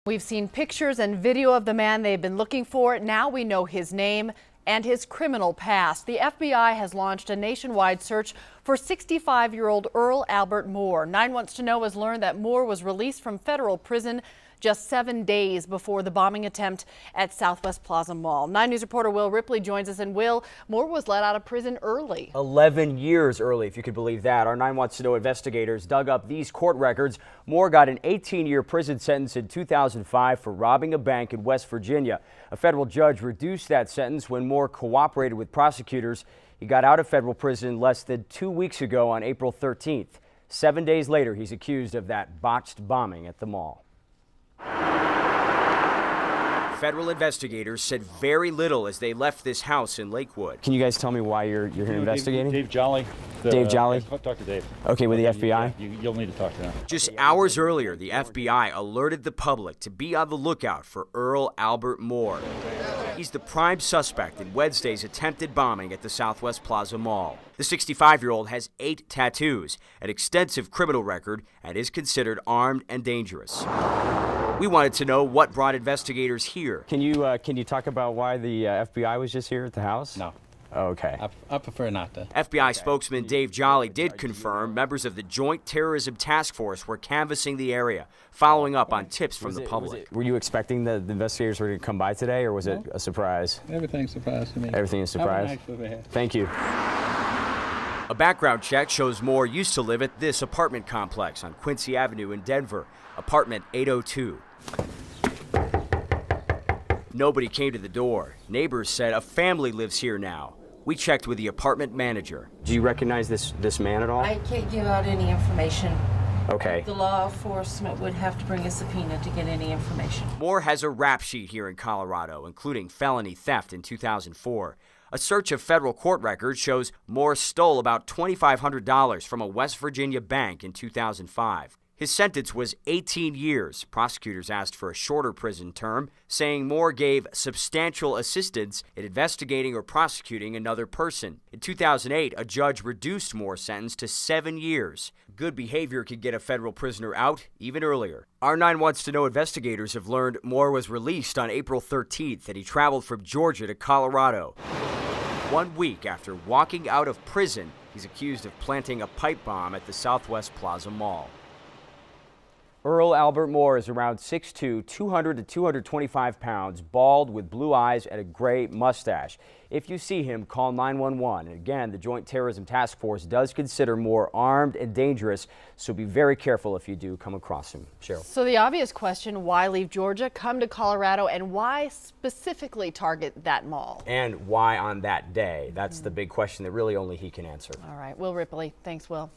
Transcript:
We've seen pictures and video of the man they've been looking for. Now we know his name and his criminal past. The FBI has launched a nationwide search for 65-year-old Earl Albert Moore. 9 Wants to Know has learned that Moore was released from federal prison just 7 days before the bombing attempt at Southwest Plaza Mall. 9 News reporter Will Ripley joins us. And Will, Moore was let out of prison early. 11 years early, if you could believe that. Our 9 Wants to Know investigators dug up these court records. Moore got an 18-year prison sentence in 2005 for robbing a bank in West Virginia. A federal judge reduced that sentence when Moore cooperated with prosecutors. He got out of federal prison less than 2 weeks ago on April 13th. 7 days later, he's accused of that botched bombing at the mall. Federal investigators said very little as they left this house in Lakewood. Can you guys tell me why you're here investigating? Dave Jolly. Dave Jolly? Talk to Dave. Okay, with the FBI? You'll need to talk to them. Just hours earlier, the FBI alerted the public to be on the lookout for Earl Albert Moore. He's the prime suspect in Wednesday's attempted bombing at the Southwest Plaza Mall. The 65-year-old has 8 tattoos, an extensive criminal record, and is considered armed and dangerous. We wanted to know what brought investigators here. Can you talk about why the FBI was just here at the house? No. Okay. I prefer not to. FBI spokesman Dave Jolly did confirm members of the Joint Terrorism Task Force were canvassing the area, following up on tips from the public. Were you expecting the investigators were going to come by today, or was it a surprise? Everything's a surprise to me. Everything is a surprise? Thank you. A background check shows Moore used to live at this apartment complex on Quincy Avenue in Denver, apartment 802. Nobody came to the door. Neighbors said a family lives here now. We checked with the apartment manager. Do you recognize this man at all? I can't give out any information. Okay. The law enforcement would have to bring a subpoena to get any information. Moore has a rap sheet here in Colorado, including felony theft in 2004. A search of federal court records shows Moore stole about $2,500 from a West Virginia bank in 2005. His sentence was 18 years. Prosecutors asked for a shorter prison term, saying Moore gave substantial assistance in investigating or prosecuting another person. In 2008, a judge reduced Moore's sentence to 7 years. Good behavior could get a federal prisoner out even earlier. Our 9 Wants to Know investigators have learned Moore was released on April 13th and he traveled from Georgia to Colorado. 1 week after walking out of prison, he's accused of planting a pipe bomb at the Southwest Plaza Mall. Earl Albert Moore is around 6'2", 200 to 225 pounds, bald with blue eyes and a gray mustache. If you see him, call 911. Again, the Joint Terrorism Task Force does consider Moore armed and dangerous, so be very careful if you do come across him. Cheryl. So the obvious question, why leave Georgia, come to Colorado, and why specifically target that mall? And why on that day? That's the big question that really only he can answer. All right, Will Ripley. Thanks, Will.